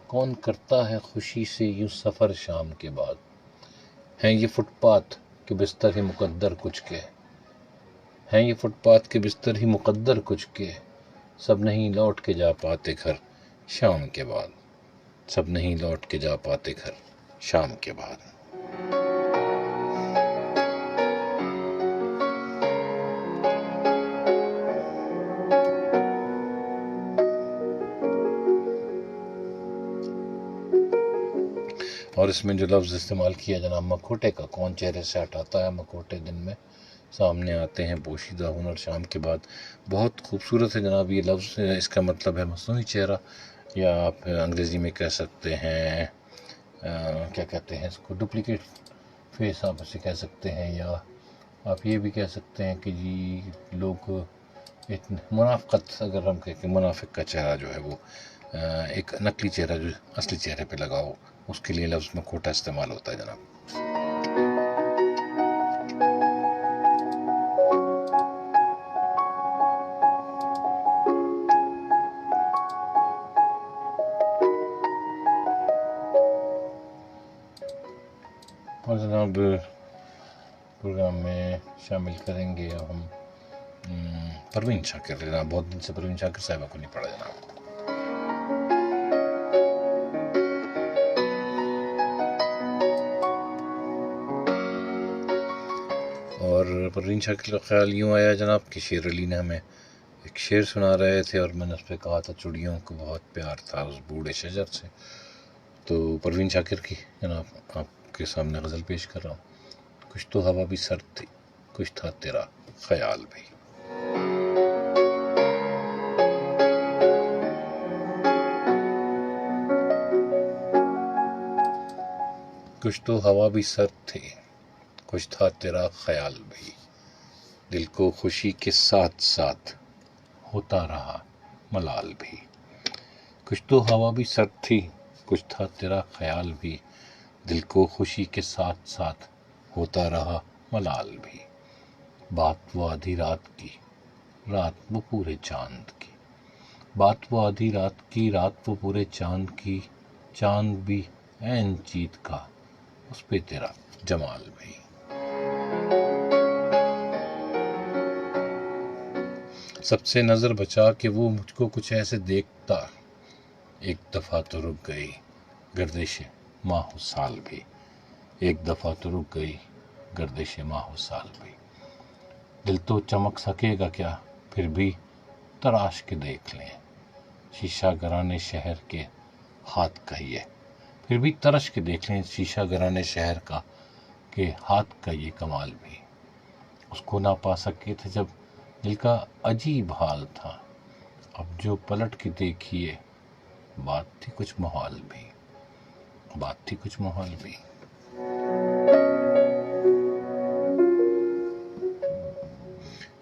S1: کون کرتا ہے خوشی سے یوں سفر شام کے بعد. ہیں یہ فٹ پاتھ کے بستر ہی مقدر کچھ کے، ہیں یہ فٹ پاتھ کے بستر ہی مقدر کچھ کے، سب نہیں لوٹ کے جا پاتے گھر شام کے بعد، سب نہیں لوٹ کے جا پاتے گھر شام کے بعد. اور اس میں جو لفظ استعمال کیا جناب مکھوٹے کا، کون چہرے سے ہٹاتا ہے مکھوٹے دن میں، سامنے آتے ہیں پوشیدہ ہنر شام کے بعد. بہت خوبصورت ہے جناب یہ لفظ. اس کا مطلب ہے مصنوعی چہرہ، یا آپ انگریزی میں کہہ سکتے ہیں کیا کہتے ہیں اس کو، ڈپلیکیٹ فیس آپ اسے کہہ سکتے ہیں، یا آپ یہ بھی کہہ سکتے ہیں کہ جی لوگ منافقت، اگر ہم کہیں کہ منافق کا چہرہ جو ہے وہ ایک نقلی چہرہ جو اصلی چہرے پہ لگا ہو، اس کے لیے لفظ مکھوٹا استعمال ہوتا ہے جناب. اور جناب پروگرام میں شامل کریں گے ہم پروین شاکر. جناب بہت دن سے پروین شاکر صاحبہ کو نہیں پڑھا جناب. اور پروین شاکر کا خیال یوں آیا جناب کہ شیر علی نے ہمیں ایک شعر سنا رہے تھے اور میں نے اس پہ کہا تھا چڑیوں کو بہت پیار تھا اس بوڑھے شجر سے. تو پروین شاکر کی جناب آپ کے سامنے غزل پیش کر رہا ہوں. کچھ تو ہوا بھی سرد تھی، کچھ تھا تیرا خیال بھی. کچھ تو ہوا بھی سرد تھی، کچھ تھا تیرا خیال بھی. دل کو خوشی کے ساتھ ساتھ ہوتا رہا ملال بھی. کچھ تو ہوا بھی سرد تھی، کچھ تھا تیرا خیال بھی. دل کو خوشی کے ساتھ ساتھ ہوتا رہا ملال بھی. بات وہ آدھی رات کی، رات وہ پورے چاند کی. بات وہ آدھی رات کی، رات وہ پورے چاند کی. چاند بھی عین چیت کا، اس پہ تیرا جمال بھی. سب سے نظر بچا کہ وہ مجھ کو کچھ ایسے دیکھتا. ایک دفعہ تو رک گئی گردش ماہ و سال بھی. ایک دفعہ تو رک گئی گردش ماہ و سال بھی. دل تو چمک سکے گا کیا، پھر بھی تراش کے دیکھ لیں. شیشہ گرانے شہر کے ہاتھ کا یہ، پھر بھی ترش کے دیکھ لیں. شیشہ گرانے شہر کا کہ ہاتھ کا یہ کمال بھی. اس کو نہ پا سکے تھے جب دل کا عجیب حال تھا. اب جو پلٹ کے دیکھیے بات تھی کچھ محال بھی، بات تھی کچھ محال بھی.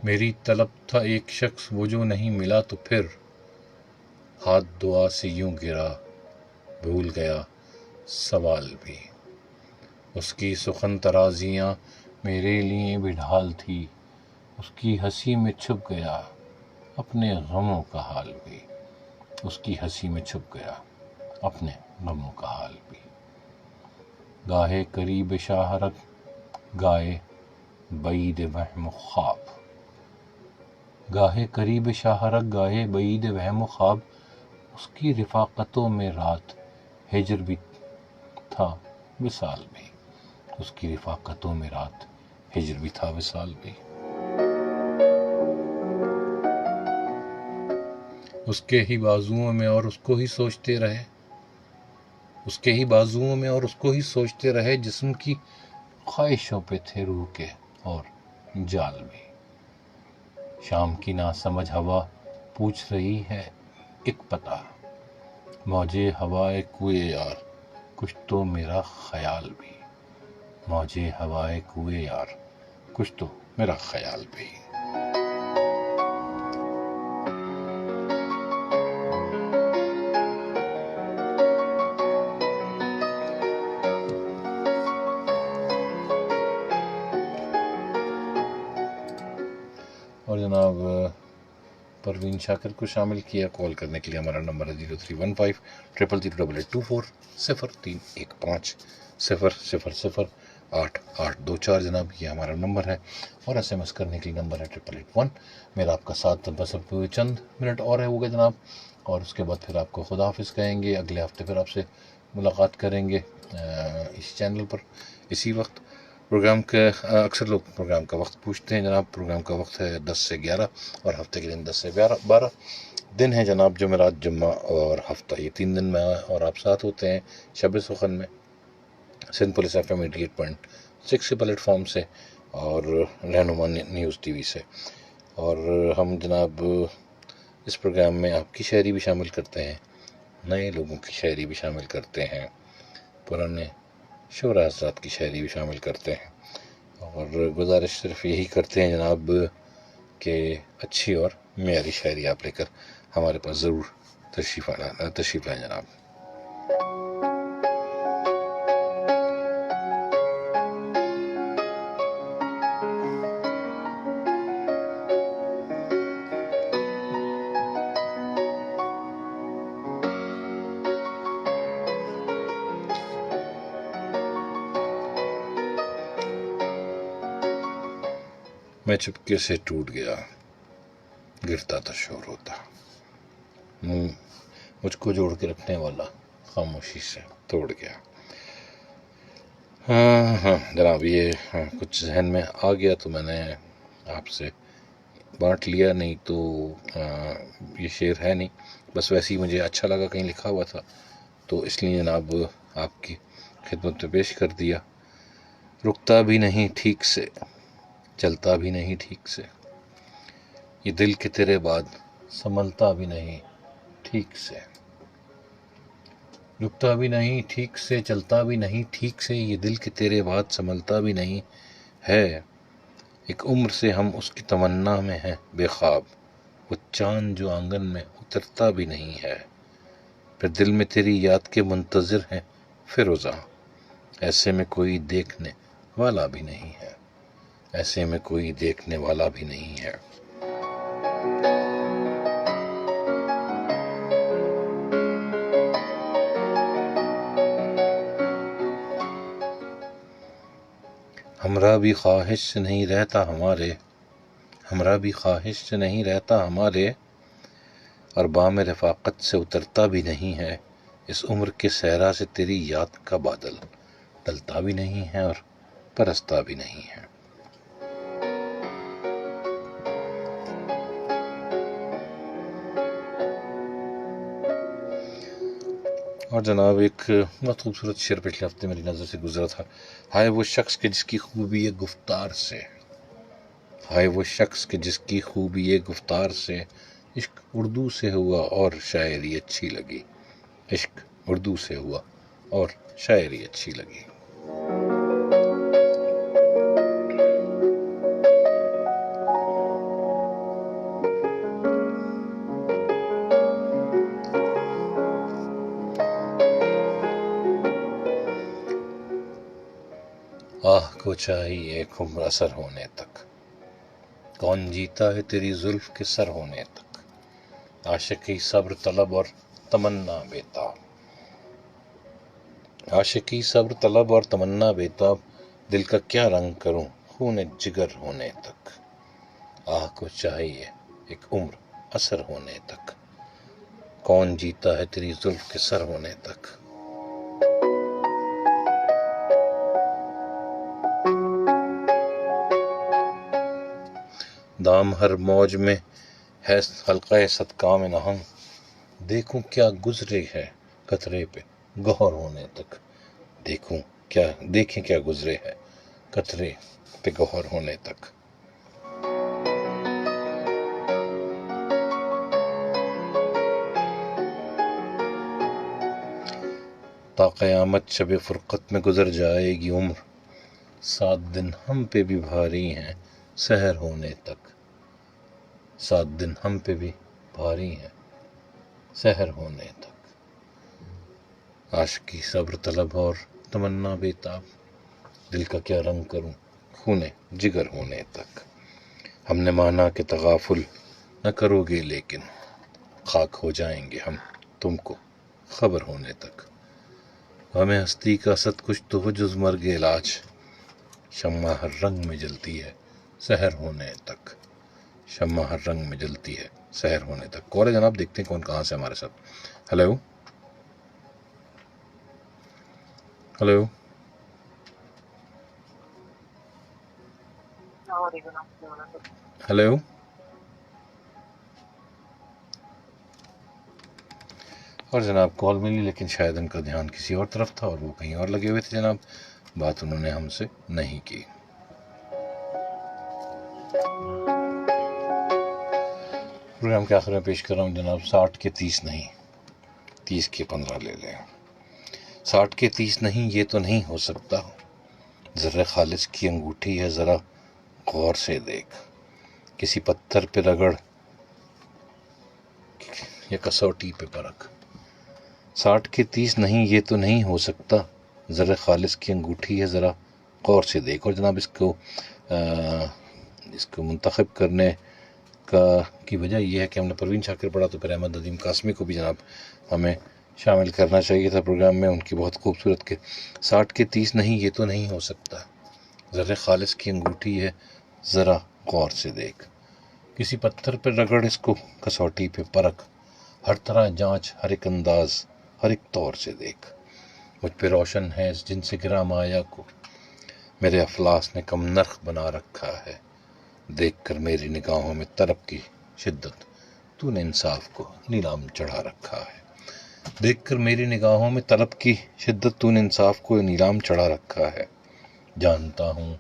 S1: میری طلب تھا ایک شخص وہ جو نہیں ملا، تو پھر ہاتھ دعا سے یوں گرا بھول گیا سوال بھی. اس کی سخن ترازیاں میرے لیے بھی ڈھال تھی. اس کی ہنسی میں چھپ گیا اپنے غموں کا حال بھی. اس کی ہنسی میں چھپ گیا اپنے غموں کا حال بھی. گاہے قریب شاہرگ گائے بعید وہم و خواب. گاہے قریب شاہرگ گائے بعید وہم و خواب. اس کی رفاقتوں میں رات ہجر بھی تھا وصال بھی. اس کی رفاقتوں میں رات ہجر بھی تھا وصال بھی. اس کے ہی بازوؤں میں اور اس کو ہی سوچتے رہے. اس کے ہی بازوؤں میں اور اس کو ہی سوچتے رہے. جسم کی خواہشوں پہ تھے روح کے اور جال بھی. شام کی ناسمجھ ہوا پوچھ رہی ہے ایک پتہ. موجے ہوائے کوئے یار کچھ تو میرا خیال بھی. موجے ہوائے کوئے یار کچھ تو میرا خیال بھی. اور جناب پروین شاکر کو شامل کیا. کال کرنے کے لیے ہمارا نمبر ہے 0315000824 0315000824 جناب، یہ ہمارا نمبر ہے. اور ایس ایم ایس کرنے کے لیے نمبر ہے 8881. میرا آپ کا ساتھ بس اب چند منٹ اور ہے ہوگا جناب، اور اس کے بعد پھر آپ کو خدا حافظ کہیں گے. اگلے ہفتے پھر آپ سے ملاقات کریں گے اس چینل پر اسی وقت. پروگرام کے اکثر لوگ پروگرام کا وقت پوچھتے ہیں جناب. پروگرام کا وقت ہے 10 سے 11 اور ہفتے کے دن 10 سے 12 دن ہے جناب. جمعرات، جمعہ اور ہفتہ، یہ 3 دن میں اور آپ ساتھ ہوتے ہیں شب سخن میں سندھ پولیس FM 88.6 کے پلیٹ فارم سے اور رہنما نیوز ٹی وی سے. اور ہم جناب اس پروگرام میں آپ کی شاعری بھی شامل کرتے ہیں، نئے لوگوں کی شاعری بھی شامل کرتے ہیں، پرانے شعراء حضرات کی شاعری بھی شامل کرتے ہیں. اور گزارش صرف یہی کرتے ہیں جناب کہ اچھی اور معیاری شاعری آپ لے کر ہمارے پاس ضرور تشریف لائیں جناب. میں چپکے سے ٹوٹ گیا، گرتا تو شور ہوتا. مجھ کو جوڑ کے رکھنے والا خاموشی سے توڑ گیا. ہاں جناب، یہ کچھ ذہن میں آ گیا تو میں نے آپ سے بانٹ لیا، نہیں تو یہ شعر ہے نہیں، بس ویسے ہی مجھے اچھا لگا، کہیں لکھا ہوا تھا تو اس لیے جناب آپ کی خدمت میں پیش کر دیا۔ رکتا بھی نہیں ٹھیک سے، چلتا بھی نہیں ٹھیک سے، یہ دل کے تیرے بعد سنبھلتا بھی نہیں ٹھیک سے، رکتا بھی نہیں ٹھیک سے، چلتا بھی نہیں ٹھیک سے، یہ دل کے تیرے بعد سنبھلتا بھی نہیں ہے، ایک عمر سے ہم اس کی تمنا میں ہیں بے خواب، وہ چاند جو آنگن میں اترتا بھی نہیں ہے، پھر دل میں تیری یاد کے منتظر ہیں فروزاں، ایسے میں کوئی دیکھنے والا بھی نہیں ہے، ایسے میں کوئی دیکھنے والا بھی نہیں ہے۔ ہمراہ بھی خواہش سے نہیں رہتا ہمارے، ہمراہ بھی خواہش سے نہیں رہتا ہمارے، اور بام رفاقت سے اترتا بھی نہیں ہے، اس عمر کے صحرا سے تیری یاد کا بادل ٹلتا بھی نہیں ہے اور پرستا بھی نہیں ہے۔ اور جناب ایک بہت خوبصورت شعر پچھلے ہفتے میری نظر سے گزرا تھا، ہائے وہ شخص کہ جس کی خوبی ہے گفتار سے، ہائے وہ شخص کہ جس کی خوبی ہے گفتار سے، عشق اردو سے ہوا اور شاعری اچھی لگی، عشق اردو سے ہوا اور شاعری اچھی لگی۔ آہ کو چاہیے ایک عمر اثر ہونے تک، کون جیتا ہے تیری زلف کے سر ہونے تک، عاشقی صبر طلب اور تمنا بیتاب، عاشقی صبر طلب اور تمنا بیتاب، دل کا کیا رنگ کروں خون جگر ہونے تک، آہ کو چاہیے ایک عمر اثر ہونے تک، کون جیتا ہے تیری زلف کے سر ہونے تک۔ دام ہر موج میں ہے حلقہ صدقہ میں نہنگ، دیکھوں کیا گزرے ہے قطرے پہ گہر ہونے تک، دیکھیں کیا گزرے ہے قطرے پہ گہر ہونے تک۔ تا قیامت شب فرقت میں گزر جائے گی عمر، 7 دن ہم پہ بھی بھاری ہیں سحر ہونے تک، 7 دن ہم پہ بھی بھاری ہیں سحر ہونے تک، عاشقی صبر طلب اور تمنا بیتاب، دل کا کیا رنگ کروں خون جگر ہونے تک، ہم نے مانا کہ تغافل نہ کرو گے لیکن خاک ہو جائیں گے ہم تم کو خبر ہونے تک، ہمیں ہستی کا ست کچھ تو ہو جز مرگ علاج، شمع ہر رنگ میں جلتی ہے سحر ہونے تک، شمع ہر رنگ میں جلتی ہے سحر ہونے تک۔ کال ہے جناب، دیکھتے ہیں کون کہاں سے ہمارے ساتھ۔ ہلو ہلو ہلو اور جناب کال ملی لیکن شاید ان کا دھیان کسی اور طرف تھا اور وہ کہیں اور لگے ہوئے تھے جناب، بات انہوں نے ہم سے نہیں کی۔ پروگرام کے آخر میں پیش کر رہا ہوں جناب، 60 کے 30 نہیں، 30 کے 15 لے لیں، 60 کے 30 نہیں یہ تو نہیں ہو سکتا، ذرہ خالص کی انگوٹھی ہے ذرا غور سے دیکھ، کسی پتھر پہ رگڑ یا کسوٹی پہ پرکھ، 60 کے 30 نہیں یہ تو نہیں ہو سکتا، ذرہ خالص کی انگوٹھی ہے ذرا غور سے دیکھ۔ اور جناب اس کو منتخب کرنے کی وجہ یہ ہے کہ ہم نے پروین شاکر پڑھا تو پھر احمد ندیم قاسمی کو بھی جناب ہمیں شامل کرنا چاہیے تھا پروگرام میں، ان کی بہت خوبصورت کے 60 کے 30 نہیں یہ تو نہیں ہو سکتا، ذرہ خالص کی انگوٹھی ہے ذرا غور سے دیکھ، کسی پتھر پہ رگڑ اس کو کسوٹی پہ پرکھ، ہر طرح جانچ ہر ایک انداز ہر ایک طور سے دیکھ، مجھ پہ روشن ہے اس جن سے گرا مایا کو، میرے افلاس نے کم نرخ بنا رکھا ہے، دیکھ کر میری نگاہوں میں طلب کی شدت تو نے انصاف کو نیلام چڑھا رکھا ہے، دیکھ کر میری نگاہوں میں طلب کی شدت تو نے انصاف کو نیلام چڑھا رکھا ہے، جانتا ہوں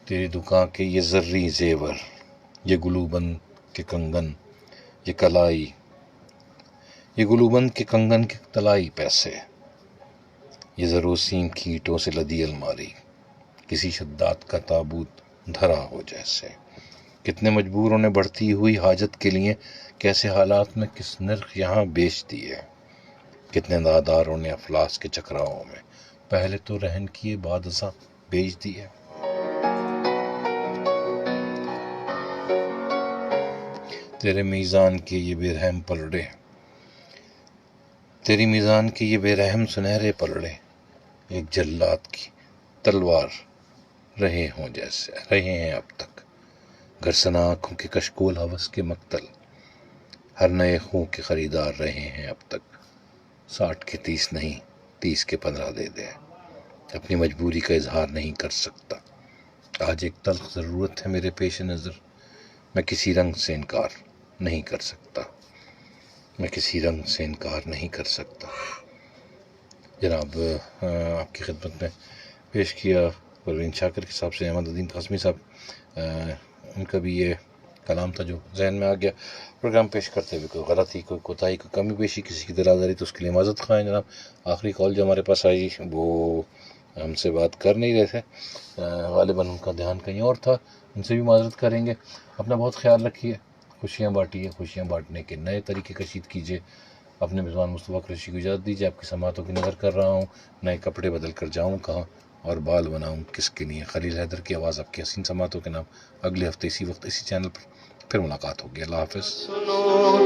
S1: تیری دکان کے یہ زرعی زیور، یہ گلوبند کے کنگن، یہ کلائی، یہ گلوبند کے کنگن کے تلائی پیسے، یہ زروسیم کی اینٹوں سے لدی الماری، کسی شداد کا تابوت دھرا ہو جیسے، کتنے مجبوروں نے بڑھتی ہوئی حاجت کے لیے کیسے حالات میں کس نرخ یہاں بیچ دیے، کتنے ناداروں نے افلاس کے چکراؤں میں پہلے تو رہن کیے بعد ازاں بیچ دیے۔ تیرے میزان کے یہ بے رحم پلڑے، تیری میزان کے یہ بے رحم سنہرے پلڑے، ایک جلاد کی تلوار رہے ہوں جیسے رہے ہیں اب تک، گرسنا آنکھوں کے کشکول ہوس کے مقتل، ہر نئے خوں کے خریدار رہے ہیں اب تک، 60 کے 30 نہیں 30 کے 15 دے دے، اپنی مجبوری کا اظہار نہیں کر سکتا، آج ایک تلخ ضرورت ہے میرے پیش نظر، میں کسی رنگ سے انکار نہیں کر سکتا، میں کسی رنگ سے انکار نہیں کر سکتا۔ جناب آپ کی خدمت میں پیش کیا پروین شاکر کے صاحب سے احمد الدین قاسمی صاحب، ان کا بھی یہ کلام تھا جو ذہن میں آ گیا۔ پروگرام پیش کرتے ہوئے کوئی غلطی، کوئی کوتاہی، کوئی کمی بیشی کسی کی دل آزاری تو اس کے لیے معذرت خواہ جناب۔ آخری کال جو ہمارے پاس آئی وہ ہم سے بات کر نہیں رہے تھے، غالباً ان کا دھیان کہیں اور تھا، ان سے بھی معذرت کریں گے۔ اپنا بہت خیال رکھیے، خوشیاں بانٹیے، خوشیاں بانٹنے کے نئے طریقے کشید کیجیے۔ اپنے میزبان مصطفیٰ قریشی کو اجازت دیجیے، آپ کی سماعتوں کی نظر کر رہا ہوں، نئے کپڑے بدل کر جاؤں کہاں اور بال بناؤں کس کے لیے۔ خلیل حیدر کی آواز آپ کی حسین سماعتوں کے نام، اگلے ہفتے اسی وقت اسی چینل پر پھر ملاقات ہوگی۔ اللہ حافظ۔